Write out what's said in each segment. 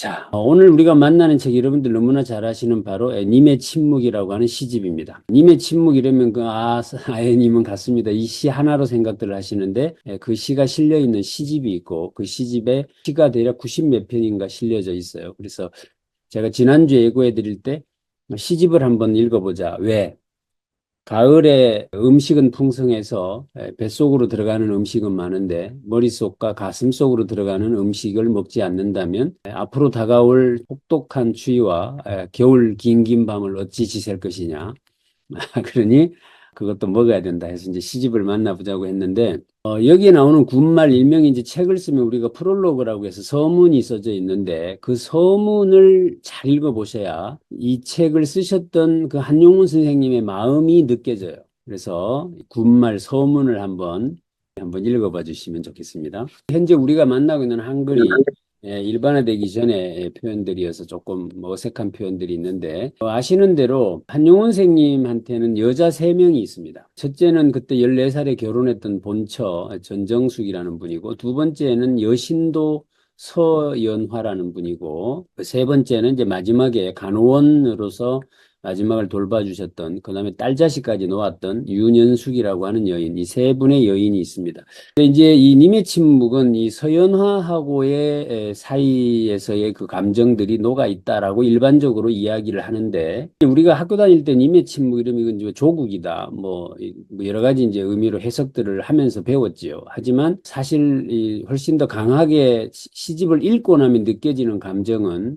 자, 오늘 우리가 만나는 책 여러분들 너무나 잘 아시는 바로 님의 침묵이라고 하는 시집입니다. 님의 침묵 이러면 아예님은 같습니다. 이 시 하나로 생각들을 하시는데 그 시가 실려 있는 시집이 있고 그 시집에 시가 대략 90 몇 편인가 실려져 있어요. 그래서 제가 지난주에 예고해 드릴 때 시집을 한번 읽어보자. 왜? 가을에 음식은 풍성해서 뱃속으로 들어가는 음식은 많은데 머릿속과 가슴속으로 들어가는 음식을 먹지 않는다면 앞으로 다가올 혹독한 추위와 겨울 긴긴 밤을 어찌 지샐 것이냐. 그러니 그것도 먹어야 된다 해서 이제 시집을 만나보자고 했는데 여기에 나오는 군말 일명이 이제 책을 쓰면 우리가 프롤로그라고 해서 서문이 써져 있는데 그 서문을 잘 읽어보셔야 이 책을 쓰셨던 그 한용운 선생님의 마음이 느껴져요. 그래서 군말 서문을 한번 읽어봐 주시면 좋겠습니다. 현재 우리가 만나고 있는 한글이 일반화되기 전에 표현들이어서 조금 어색한 표현들이 있는데 아시는 대로 한용운 선생님한테는 여자 3명이 있습니다. 첫째는 그때 14살에 결혼했던 본처 전정숙이라는 분이고 두 번째는 여신도 서연화라는 분이고 세 번째는 이제 마지막에 간호원으로서 마지막을 돌봐주셨던 그다음에 딸자식까지 놓았던 윤연숙이라고 하는 여인 이 세 분의 여인이 있습니다. 이제 이 님의 침묵은 이 서연화하고의 사이에서의 그 감정들이 녹아 있다라고 일반적으로 이야기를 하는데 우리가 학교 다닐 때 님의 침묵 이러면 이건 이제 조국이다 뭐 여러 가지 이제 의미로 해석들을 하면서 배웠지요. 하지만 사실 이 훨씬 더 강하게 시집을 읽고 나면 느껴지는 감정은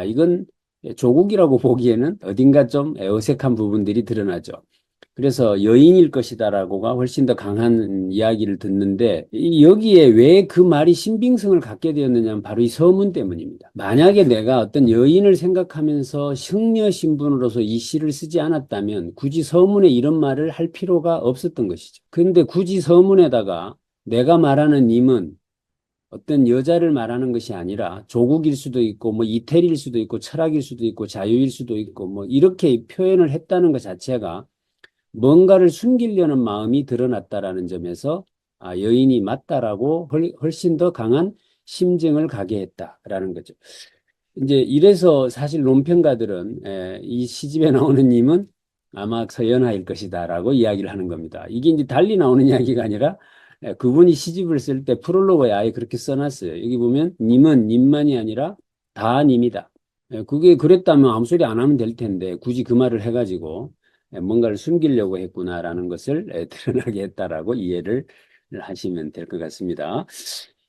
이건 조국이라고 보기에는 어딘가 좀 어색한 부분들이 드러나죠. 그래서 여인일 것이다라고가 훨씬 더 강한 이야기를 듣는데 여기에 왜 그 말이 신빙성을 갖게 되었느냐면 바로 이 서문 때문입니다. 만약에 내가 어떤 여인을 생각하면서 승려 신분으로서 이 시를 쓰지 않았다면 굳이 서문에 이런 말을 할 필요가 없었던 것이죠. 그런데 굳이 서문에다가 내가 말하는 님은 어떤 여자를 말하는 것이 아니라 조국일 수도 있고 뭐 이태리일 수도 있고 철학일 수도 있고 자유일 수도 있고 뭐 이렇게 표현을 했다는 것 자체가 뭔가를 숨기려는 마음이 드러났다라는 점에서 여인이 맞다라고 훨씬 더 강한 심증을 가게 했다라는 거죠. 이제 이래서 사실 논평가들은 이 시집에 나오는 님은 아마 서연화일 것이다라고 이야기를 하는 겁니다. 이게 이제 달리 나오는 이야기가 아니라 그분이 시집을 쓸 때 프롤로그에 아예 그렇게 써놨어요. 여기 보면 님은 님만이 아니라 다 님이다. 그게 그랬다면 아무 소리 안 하면 될 텐데 굳이 그 말을 해가지고 뭔가를 숨기려고 했구나라는 것을 드러나게 했다라고 이해를 하시면 될 것 같습니다.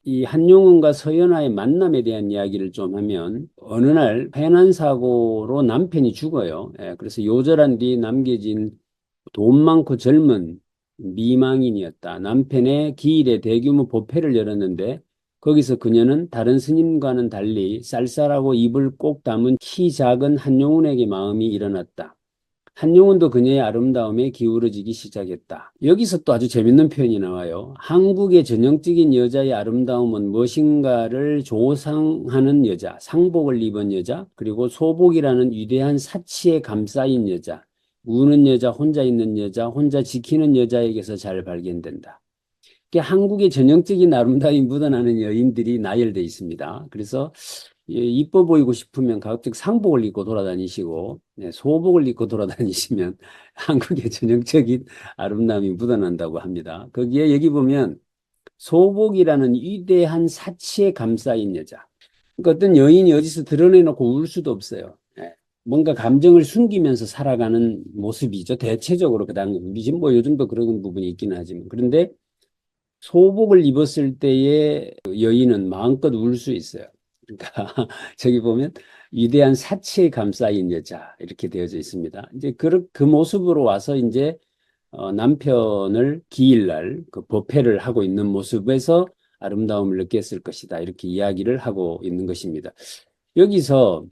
이 한용운과 서연화의 만남에 대한 이야기를 좀 하면 어느 날 해난 사고로 남편이 죽어요. 그래서 요절한 뒤 남겨진 돈 많고 젊은 미망인이었다. 남편의 기일에 대규모 법회를 열었는데 거기서 그녀는 다른 스님과는 달리 쌀쌀하고 입을 꼭 다문 키 작은 한용운에게 마음이 일어났다. 한용운도 그녀의 아름다움에 기울어지기 시작했다. 여기서 또 아주 재밌는 표현이 나와요. 한국의 전형적인 여자의 아름다움은 무엇인가를 조상하는 여자, 상복을 입은 여자, 그리고 소복이라는 위대한 사치에 감싸인 여자, 우는 여자, 혼자 있는 여자, 혼자 지키는 여자에게서 잘 발견된다. 한국의 전형적인 아름다움이 묻어나는 여인들이 나열되어 있습니다. 그래서 이뻐 보이고 싶으면 가급적 상복을 입고 돌아다니시고 소복을 입고 돌아다니시면 한국의 전형적인 아름다움이 묻어난다고 합니다. 거기에 여기 보면 소복이라는 위대한 사치에 감싸인 여자. 그러니까 어떤 여인이 어디서 드러내놓고 울 수도 없어요. 뭔가 감정을 숨기면서 살아가는 모습이죠. 대체적으로 그다음 우리 지금 뭐 요즘도 그런 부분이 있기는 하지만 그런데 소복을 입었을 때의 여인은 마음껏 울 수 있어요. 그러니까 저기 보면 위대한 사치에 감싸인 여자 이렇게 되어져 있습니다. 이제 그 모습으로 와서 이제 남편을 기일날 그 법회를 하고 있는 모습에서 아름다움을 느꼈을 것이다 이렇게 이야기를 하고 있는 것입니다. 여기서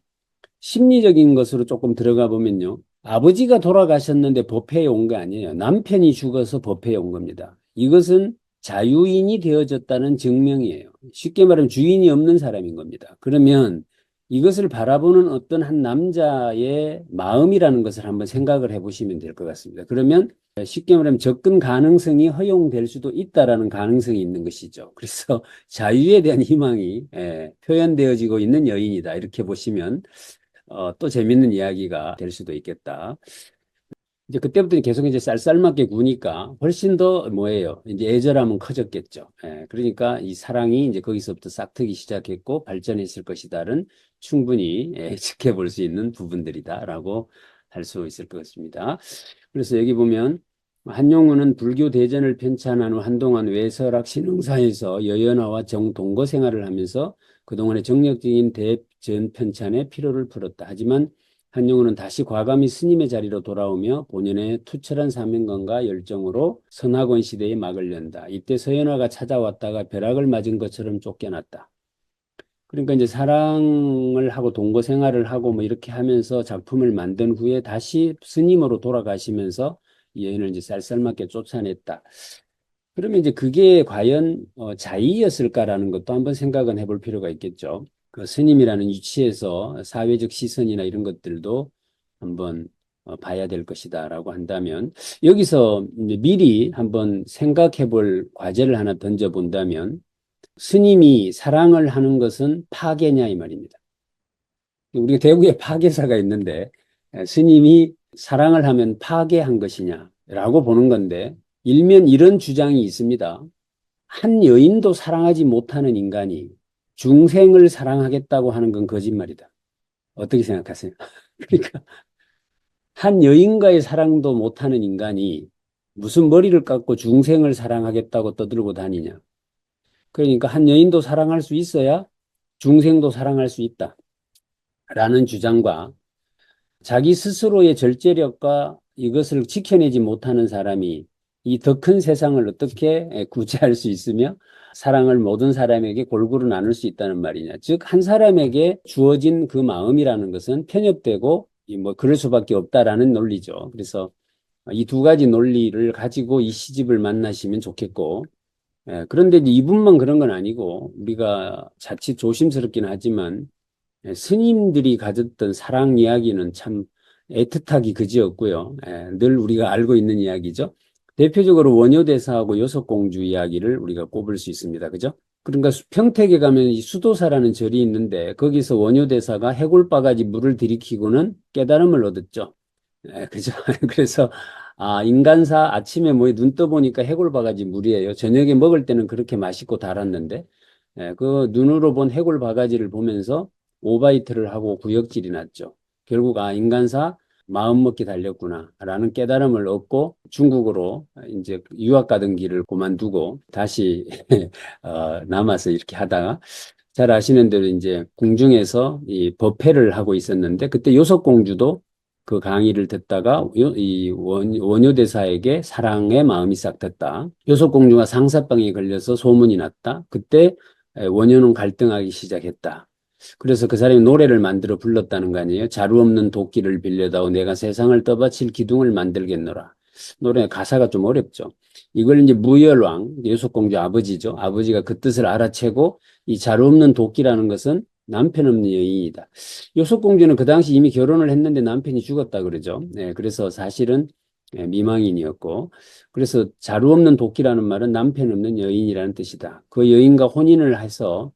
심리적인 것으로 조금 들어가 보면요. 아버지가 돌아가셨는데 법회에 온 거 아니에요. 남편이 죽어서 법회에 온 겁니다. 이것은 자유인이 되어졌다는 증명이에요. 쉽게 말하면 주인이 없는 사람인 겁니다. 그러면 이것을 바라보는 어떤 한 남자의 마음이라는 것을 한번 생각을 해보시면 될 것 같습니다. 그러면 쉽게 말하면 접근 가능성이 허용될 수도 있다라는 가능성이 있는 것이죠. 그래서 자유에 대한 희망이 표현되어지고 있는 여인이다. 이렇게 보시면 또 재밌는 이야기가 될 수도 있겠다. 이제 그때부터 계속 이제 쌀쌀맞게 구니까 훨씬 더 뭐예요? 이제 애절함은 커졌겠죠. 그러니까 이 사랑이 이제 거기서부터 싹트기 시작했고 발전했을 것이다는 충분히 지켜볼 수 있는 부분들이다라고 할 수 있을 것 같습니다. 그래서 여기 보면 한용운은 불교 대전을 편찬한 후 한동안 외설학 신흥사에서 여연화와 정동거 생활을 하면서 그동안의 정력적인 대전 편찬에 피로를 풀었다. 하지만 한용운은 다시 과감히 스님의 자리로 돌아오며 본연의 투철한 사명감과 열정으로 선학원 시대에 막을 연다. 이때 서연화가 찾아왔다가 벼락을 맞은 것처럼 쫓겨났다. 그러니까 이제 사랑을 하고 동거 생활을 하고 뭐 이렇게 하면서 작품을 만든 후에 다시 스님으로 돌아가시면서 이 여인을 이제 쌀쌀맞게 쫓아냈다. 그러면 이제 그게 과연 자의였을까라는 것도 한번 생각은 해볼 필요가 있겠죠. 그 스님이라는 위치에서 사회적 시선이나 이런 것들도 한번 봐야 될 것이다라고 한다면 여기서 이제 미리 한번 생각해 볼 과제를 하나 던져 본다면 스님이 사랑을 하는 것은 파괴냐 이 말입니다. 우리가 대구에 파괴사가 있는데 스님이 사랑을 하면 파괴한 것이냐라고 보는 건데 일면 이런 주장이 있습니다. 한 여인도 사랑하지 못하는 인간이 중생을 사랑하겠다고 하는 건 거짓말이다. 어떻게 생각하세요? 그러니까 한 여인과의 사랑도 못하는 인간이 무슨 머리를 깎고 중생을 사랑하겠다고 떠들고 다니냐. 그러니까 한 여인도 사랑할 수 있어야 중생도 사랑할 수 있다. 라는 주장과 자기 스스로의 절제력과 이것을 지켜내지 못하는 사람이 이 더 큰 세상을 어떻게 구제할 수 있으며 사랑을 모든 사람에게 골고루 나눌 수 있다는 말이냐. 즉, 한 사람에게 주어진 그 마음이라는 것은 편협되고 뭐 그럴 수밖에 없다라는 논리죠. 그래서 이 두 가지 논리를 가지고 이 시집을 만나시면 좋겠고, 그런데 이제 이분만 그런 건 아니고 우리가 자칫 조심스럽긴 하지만 스님들이 가졌던 사랑 이야기는 참 애틋하기 그지없고요. 늘 우리가 알고 있는 이야기죠. 대표적으로 원효대사하고 여섯공주 이야기를 우리가 꼽을 수 있습니다. 그죠? 그러니까 평택에 가면 이 수도사라는 절이 있는데 거기서 원효대사가 해골바가지 물을 들이키고는 깨달음을 얻었죠. 그죠? 그래서 인간사 아침에 뭐 눈 떠보니까 해골바가지 물이에요. 저녁에 먹을 때는 그렇게 맛있고 달았는데 그 눈으로 본 해골바가지를 보면서 오바이트를 하고 구역질이 났죠. 결국 인간사 마음먹기 달렸구나라는 깨달음을 얻고 중국으로 이제 유학 가던 길을 그만두고 다시 남아서 이렇게 하다가 잘 아시는 대로 이제 궁중에서 이 법회를 하고 있었는데 그때 요석공주도 그 강의를 듣다가 이 원효대사에게 사랑의 마음이 싹 텄다. 요석공주가 상사병에 걸려서 소문이 났다. 그때 원효는 갈등하기 시작했다. 그래서 그 사람이 노래를 만들어 불렀다는 거 아니에요. 자루 없는 도끼를 빌려다오 내가 세상을 떠받칠 기둥을 만들겠노라. 노래 가사가 좀 어렵죠. 이걸 이제 무열왕, 여석공주 아버지죠. 아버지가 그 뜻을 알아채고 이 자루 없는 도끼라는 것은 남편 없는 여인이다. 여석공주는 그 당시 이미 결혼을 했는데 남편이 죽었다 그러죠. 그래서 사실은 미망인이었고 그래서 자루 없는 도끼라는 말은 남편 없는 여인이라는 뜻이다. 그 여인과 혼인을 해서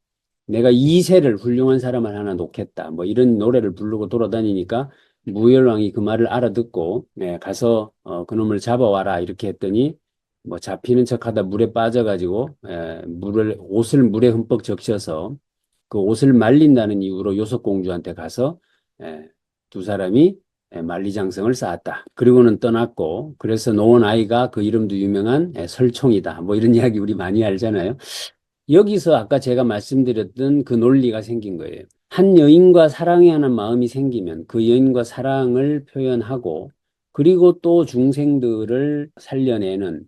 내가 이 세를 훌륭한 사람을 하나 놓겠다. 뭐 이런 노래를 부르고 돌아다니니까 무열왕이 그 말을 알아듣고 가서 그놈을 잡아와라 이렇게 했더니 뭐 잡히는 척하다 물에 빠져가지고 옷을 물에 흠뻑 적셔서 그 옷을 말린다는 이유로 요석공주한테 가서 두 사람이 만리장성을 쌓았다. 그리고는 떠났고 그래서 놓은 아이가 그 이름도 유명한 설총이다. 뭐 이런 이야기 우리 많이 알잖아요. 여기서 아까 제가 말씀드렸던 그 논리가 생긴 거예요. 한 여인과 사랑해야 하는 마음이 생기면 그 여인과 사랑을 표현하고 그리고 또 중생들을 살려내는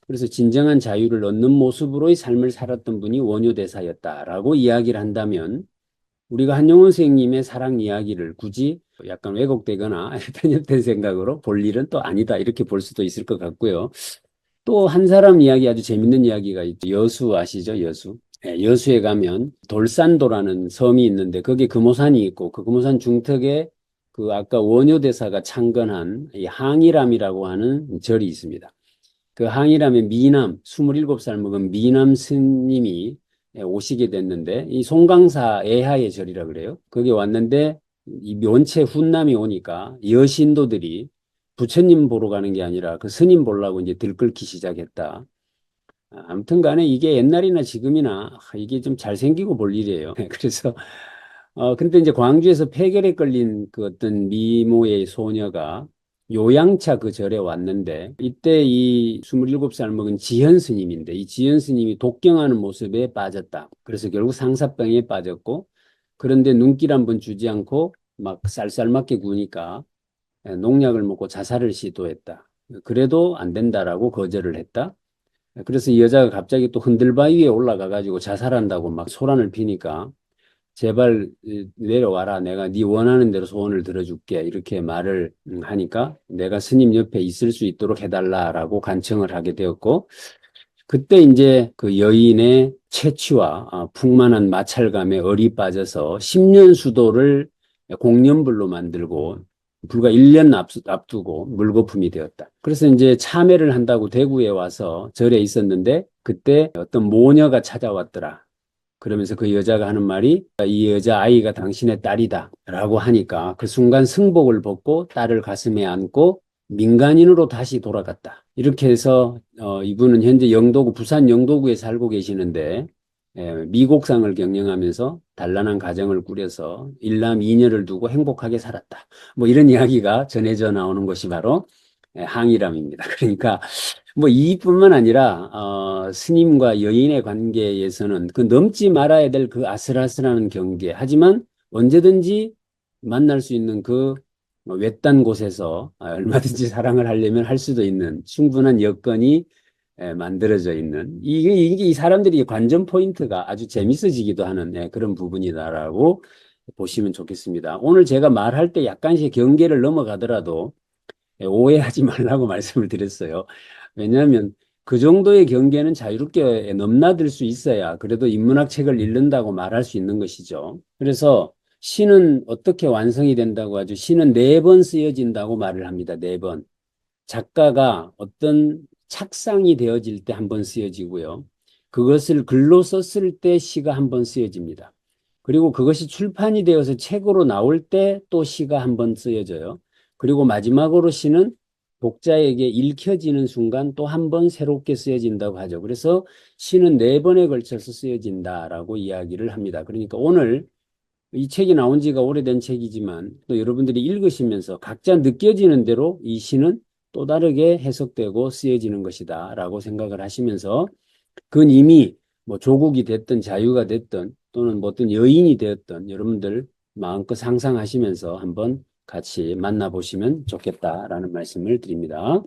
그래서 진정한 자유를 얻는 모습으로의 삶을 살았던 분이 원효대사였다라고 이야기를 한다면 우리가 한용운 선생님의 사랑 이야기를 굳이 약간 왜곡되거나 편협된 생각으로 볼 일은 또 아니다 이렇게 볼 수도 있을 것 같고요. 또 한 사람 이야기 아주 재밌는 이야기가 있죠. 여수 아시죠? 여수. 여수에 가면 돌산도라는 섬이 있는데 거기에 금오산이 있고 그 금오산 중턱에 그 아까 원효대사가 창건한 이 항일암이라고 하는 절이 있습니다. 그 항일암의 미남, 27살 먹은 미남 스님이 오시게 됐는데, 이 송강사 애하의 절이라 그래요. 거기 왔는데, 이 면체 훈남이 오니까 여신도들이 부처님 보러 가는 게 아니라 그 스님 보려고 이제 들끓기 시작했다. 아무튼 간에 이게 옛날이나 지금이나 이게 좀 잘생기고 볼 일이에요. 그래서 근데 이제 광주에서 폐결에 걸린 그 어떤 미모의 소녀가 요양차 그 절에 왔는데 이때 이 27살 먹은 지현 스님인데 이 지현 스님이 독경하는 모습에 빠졌다. 그래서 결국 상사병에 빠졌고 그런데 눈길 한번 주지 않고 막 쌀쌀맞게 구니까 농약을 먹고 자살을 시도했다. 그래도 안 된다라고 거절을 했다. 그래서 이 여자가 갑자기 또 흔들바위에 올라가 가지고 자살한다고 막 소란을 피니까 제발 내려와라. 내가 네 원하는 대로 소원을 들어줄게. 이렇게 말을 하니까 내가 스님 옆에 있을 수 있도록 해달라라고 간청을 하게 되었고 그때 이제 그 여인의 체취와 풍만한 마찰감에 얼이 빠져서 10년 수도를 공연불로 만들고 불과 1년 앞두고 물거품이 되었다. 그래서 이제 참회를 한다고 대구에 와서 절에 있었는데 그때 어떤 모녀가 찾아왔더라. 그러면서 그 여자가 하는 말이 이 여자 아이가 당신의 딸이다 라고 하니까 그 순간 승복을 벗고 딸을 가슴에 안고 민간인으로 다시 돌아갔다. 이렇게 해서 이분은 현재 영도구 부산 영도구에 살고 계시는데 미곡상을 경영하면서 단란한 가정을 꾸려서 일남 이녀를 두고 행복하게 살았다. 뭐 이런 이야기가 전해져 나오는 것이 바로 항일암입니다. 그러니까 뭐 이뿐만 아니라 스님과 여인의 관계에서는 그 넘지 말아야 될 그 아슬아슬한 경계 하지만 언제든지 만날 수 있는 그 외딴 곳에서 얼마든지 사랑을 하려면 할 수도 있는 충분한 여건이 만들어져 있는 이게 이 사람들이 관전 포인트가 아주 재밌어지기도 하는 그런 부분이다라고 보시면 좋겠습니다. 오늘 제가 말할 때 약간씩 경계를 넘어가더라도 오해하지 말라고 말씀을 드렸어요. 왜냐하면 그 정도의 경계는 자유롭게 넘나들 수 있어야 그래도 인문학 책을 읽는다고 말할 수 있는 것이죠. 그래서 시는 어떻게 완성이 된다고 하죠? 시는 4번 쓰여진다고 말을 합니다. 4번. 작가가 어떤 착상이 되어질 때 1번 쓰여지고요. 그것을 글로 썼을 때 시가 1번 쓰여집니다. 그리고 그것이 출판이 되어서 책으로 나올 때 또 시가 1번 쓰여져요. 그리고 마지막으로 시는 독자에게 읽혀지는 순간 또 1번 새롭게 쓰여진다고 하죠. 그래서 시는 4번에 걸쳐서 쓰여진다라고 이야기를 합니다. 그러니까 오늘 이 책이 나온 지가 오래된 책이지만 또 여러분들이 읽으시면서 각자 느껴지는 대로 이 시는 또 다르게 해석되고 쓰여지는 것이다 라고 생각을 하시면서 그건 이미 뭐 조국이 됐든 자유가 됐든 또는 뭐 어떤 여인이 되었든 여러분들 마음껏 상상하시면서 한번 같이 만나보시면 좋겠다라는 말씀을 드립니다.